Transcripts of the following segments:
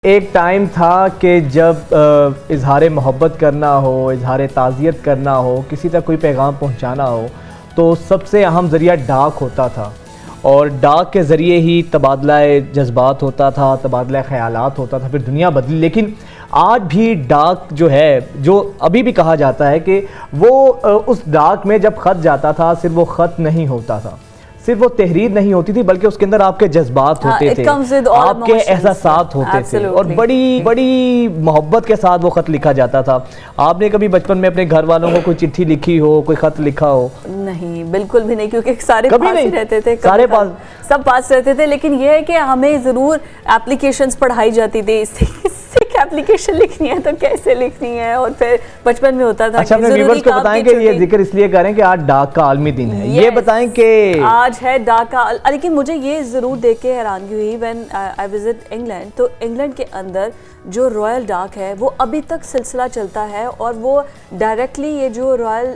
ایک ٹائم تھا کہ جب اظہار محبت کرنا ہو، اظہار تعزیت کرنا ہو، کسی تک کوئی پیغام پہنچانا ہو تو سب سے اہم ذریعہ ڈاک ہوتا تھا، اور ڈاک کے ذریعے ہی تبادلہ جذبات ہوتا تھا، تبادلہ خیالات ہوتا تھا، پھر دنیا بدلی۔ لیکن آج بھی ڈاک جو ہے، جو ابھی بھی کہا جاتا ہے کہ وہ اس ڈاک میں جب خط جاتا تھا صرف وہ خط نہیں ہوتا تھا، صرف وہ تحریر نہیں ہوتی تھی، بلکہ اس کے اندر آپ کے جذبات ہوتے تھے، آپ کے احساسات ہوتے تھے، اور بڑی محبت کے ساتھ وہ خط لکھا جاتا تھا۔ آپ نے کبھی بچپن میں اپنے گھر والوں کو کوئی چٹھی لکھی ہو، کوئی خط لکھا ہو؟ نہیں، بالکل بھی نہیں، کیونکہ سارے پاس ہی رہتے تھے، سب پاس رہتے تھے۔ لیکن یہ ہے کہ ہمیں ضرور اپلیکیشنز پڑھائی جاتی تھی، اپلیکیشن لکھنی ہے تو کیسے لکھنی ہے، اور پھر بچپن میں ہوتا تھا۔ اچھا، اپنے ویورز کو بتائیں کہ یہ ذکر اس لیے کریں کہ آج ڈاک کا عالمی دن ہے، یہ بتائیں کہ آج ہے ڈاک کا۔ لیکن مجھے یہ ضرور دیکھ کے حیرانگی ہوئی وین آئی وزٹ انگلینڈ، تو انگلینڈ کے اندر جو رائل ڈاک ہے وہ ابھی تک سلسلہ چلتا ہے، اور وہ ڈائریکٹلی یہ جو رائل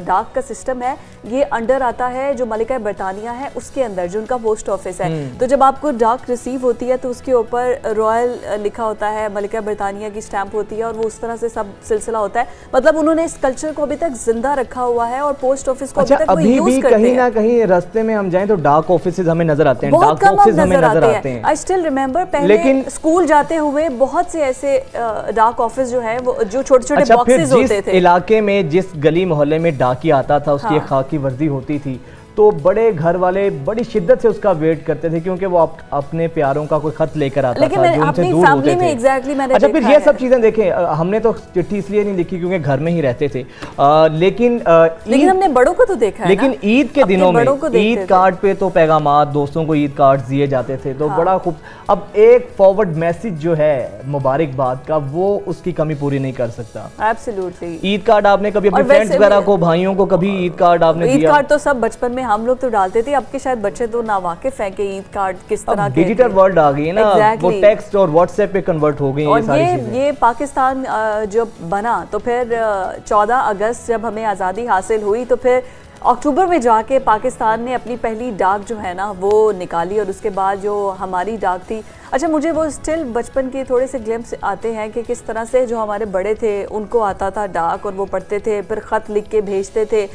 ڈاک کا سسٹم ہے یہ انڈر آتا ہے جو ملکہ برطانیہ ہے، اس کے اندر جو ان کا پوسٹ آفس ہے۔ تو جب آپ کو ڈاک ریسیو ہوتی ہے تو اس کے اوپر رائل لکھا ہوتا ہے، ملکہ برطانیہ کی سٹیمپ ہوتی ہے، اور وہ اس طرح سے سب سلسلہ ہوتا ہے۔ مطلب انہوں نے اس کلچر کو ابھی تک زندہ رکھا ہوا ہے، اور پوسٹ آفس کو ابھی تک وہ یوز کرتے ہیں۔ کہیں نہ کہیں راستے میں ہم جائیں تو ڈاک آفسز ہمیں نظر آتے ہیں، ڈاک باکسز ہمیں نظر آتے ہیں۔ I still remember پہلے اسکول جاتے ہوئے بہت سے ایسے ڈاک آفس جو ہے وہ جو چھوٹے چھوٹے باکسز ہوتے تھے۔ جس علاقے میں، جس گلی محلے میں ڈاکی آتا تھا، اس کی ایک خاکی ورزی ہوتی تھی، تو بڑے گھر والے بڑی شدت سے اس کا ویٹ کرتے تھے، کیونکہ وہ اپنے پیاروں کا کوئی خط لے کر آتا تھا جو ان سے دور ہوتے تھے۔ اچھا، پھر یہ سب چیزیں دیکھیں، ہم نے تو چٹھی اس لیے نہیں لکھی کیونکہ گھر میں ہی رہتے تھے، لیکن ہم نے بڑوں کو تو دیکھا ہے۔ لیکن عید کے دنوں میں عید کارڈ پہ تو پیغامات دوستوں کو عید کارڈ دیے جاتے تھے، تو بڑا خوب۔ اب ایک فارورڈ میسج جو ہے مبارکباد کا، وہ اس کی کمی پوری نہیں کر سکتا۔ ایبسلیوٹلی۔ عید کارڈ آپ نے کبھی اپنے فرینڈز وغیرہ کو، بھائیوں کو کبھی عید کارڈ آپ نے دیا؟ عید کارڈ تو سب بچپن میں ہم لوگ تو ڈالتے تھے، اب کے شاید بچے تو ناواقف ہیں کہ عید کارڈ کس طرح کے۔ ڈیجیٹل ورلڈ آ گئی ہے نا، وہ ٹیکسٹ اور واٹس ایپ پہ کنورٹ ہو گئی ہیں یہ ساری چیزیں۔ یہ پاکستان جب بنا تو پھر 14 اگست جب ہمیں آزادی حاصل ہوئی، تو پھر اکتوبر میں جا کے پاکستان نے اپنی پہلی ڈاک جو ہے نا وہ نکالی، اور اس کے بعد جو ہماری ڈاک تھی۔ اچھا، مجھے وہ اسٹل بچپن کے تھوڑے سے گلمپس آتے ہیں کہ کس طرح سے جو ہمارے بڑے تھے ان کو آتا تھا ڈاک، اور وہ پڑھتے تھے، پھر خط لکھ کے بھیجتے تھے۔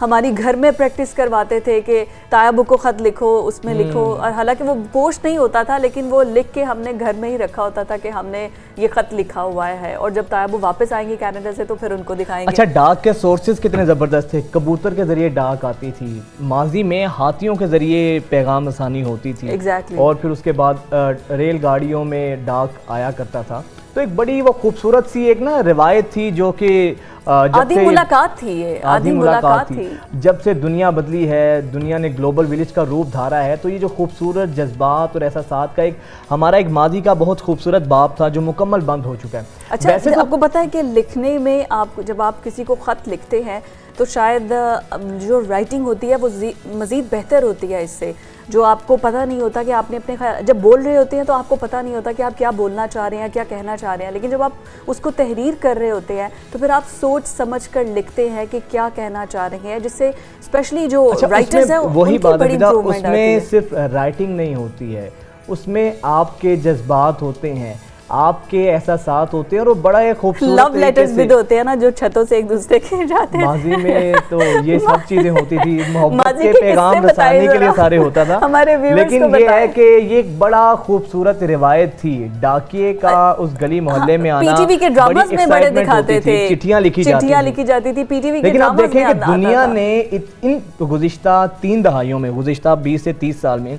ہماری گھر میں پریکٹس کرواتے تھے کہ تایابو کو خط لکھو، اس میں لکھو، اور حالانکہ وہ پوسٹ نہیں ہوتا تھا، لیکن وہ لکھ کے ہم نے گھر میں ہی رکھا ہوتا تھا کہ ہم نے یہ خط لکھا ہوا ہے، اور جب تایابو واپس آئیں گے کینیڈا سے تو پھر ان کو دکھائیں گے۔ اچھا، ڈاک کے سورسز کتنے زبردست تھے۔ کبوتر کے ذریعے ڈاک آتی تھی، ماضی میں ہاتھیوں کے ذریعے پیغام رسانی ہوتی تھی، اور پھر اس کے بعد ریل گاڑیوں میں ڈاک آیا کرتا تھا۔ تو ایک بڑی وہ خوبصورت سی ایک نا روایت تھی جو کہ آدھی ملاقات تھی، یہ آدھی ملاقات تھی۔ جب سے دنیا بدلی ہے، دنیا نے گلوبل ولیج کا روپ دھارا ہے، تو یہ جو خوبصورت جذبات اور احساسات کا ہمارا ایک ماضی کا بہت خوبصورت باب تھا جو مکمل بند ہو چکا ہے۔ اچھا، ویسے آپ کو پتہ ہے کہ لکھنے میں جب آپ کسی کو خط لکھتے ہیں تو شاید جو رائٹنگ ہوتی ہے وہ مزید بہتر ہوتی ہے اس سے، جو آپ کو پتہ نہیں ہوتا کہ آپ نے اپنے جب بول رہے ہوتے ہیں تو آپ کو پتہ نہیں ہوتا کہ آپ کیا بولنا چاہ رہے ہیں، کیا کہنا چاہ رہے ہیں، لیکن جب آپ اس کو تحریر کر رہے ہوتے ہیں تو پھر آپ سوچ سمجھ کر لکھتے ہیں کہ کیا کہنا چاہ رہے ہیں، جس سے اسپیشلی جو رائٹرز ہیں وہی بات ہے، اس میں صرف رائٹنگ نہیں ہوتی ہے، اس میں آپ کے جذبات ہوتے ہیں، آپ کے احساسات ہوتے ہیں، اور وہ بڑا ایک خوبصورت لو لیٹرز بھی ہوتے ہیں نا جو چھتوں سے ایک دوسرے کے جاتے ہیں۔ ماضی میں تو یہ سب چیزیں ہوتی تھی، محبت کے پیغام رسانے کے لیے سارے ہوتا تھا، لیکن یہ ہے کہ یہ ایک بڑا خوبصورت روایت تھی ڈاکیے کا اس گلی محلے میں آنا۔ پی ٹی وی کے ڈراماز میں بڑے دکھاتے تھے، چٹھیاں لکھی جاتی تھی پی ٹی وی کے ڈراماز میں۔ لیکن آپ دیکھیں کہ دنیا نے ان گزشتہ 3 دہائیوں میں، گزشتہ 20 سے 30 سال میں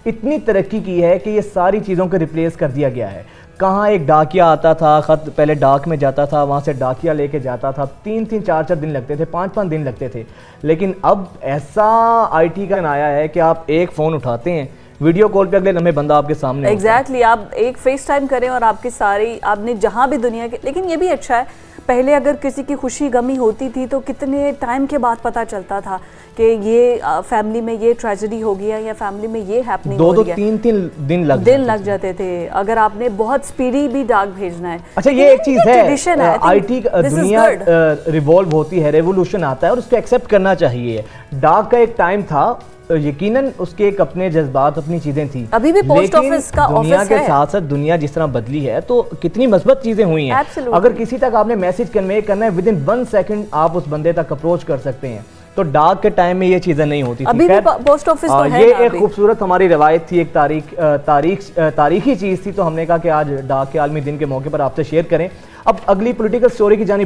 اتنی ترقی کی ہے کہ یہ ساری چیزوں کو ریپلیس کر دیا گیا ہے۔ کہاں ایک ڈاکیا آتا تھا، خط پہلے ڈاک میں جاتا تھا، وہاں سے ڈاکیا لے کے جاتا تھا، 3-3 4-4 دن لگتے تھے، 5-5 دن لگتے تھے، لیکن اب ایسا آئی ٹی کا آیا ہے کہ آپ ایک فون اٹھاتے ہیں، ویڈیو کال پہ اگلے لمحے بندہ آپ کے سامنے ہوتا ہے۔ ایگزیکٹلی، آپ ایک فیس ٹائم کریں اور آپ کی ساری، آپ نے جہاں بھی دنیا کے، لیکن یہ بھی اچھا ہے، پہلے اگر کسی کی خوشی غمی ہوتی تھی تو کتنے ٹائم کے بعد پتہ چلتا تھا کہ یہ فیملی میں یہ ٹریجڈی ہو گیا یا فیملی میں یہ ہیپننگ ہو گیا، 2-3 دن لگ جاتے تھے اگر آپ نے بہت سپیڈی بھی ڈاک بھیجنا ہے۔ اچھا، یہ ایک چیز ہے، آئی ٹی دنیا ریوالو ہوتی ہے، ریولوشن آتا ہے، اور اس کو ایکسیپٹ کرنا چاہیے۔ ڈاک کا ایک ٹائم تھا یقیناً اس کے ایک اپنے جذبات اپنی چیزیں تھیں. ابھی بھی پوسٹ لیکن آفس کا دنیا آفس کے ہے. ساتھ ساتھ دنیا جس طرح بدلی ہے تو کتنی مثبت چیزیں ہوئی ہیں. Absolutely. اگر کسی تک آپ نے میسج کنوے کرنا ہے ودن 1 سیکنڈ آپ اس بندے تک اپروچ کر سکتے ہیں. تو ڈاک کے ٹائم میں یہ چیزیں نہیں ہوتی تھی. ابھی بھی پوسٹ آفس تو ہے. یہ ایک خوبصورت ہماری روایت تھی, ایک تاریخی چیز تھی, تو ہم نے کہا کہ آج ڈاک کے عالمی دن کے موقع پر آپ سے شیئر کریں. اب اگلی پولیٹیکل سٹوری کی جانب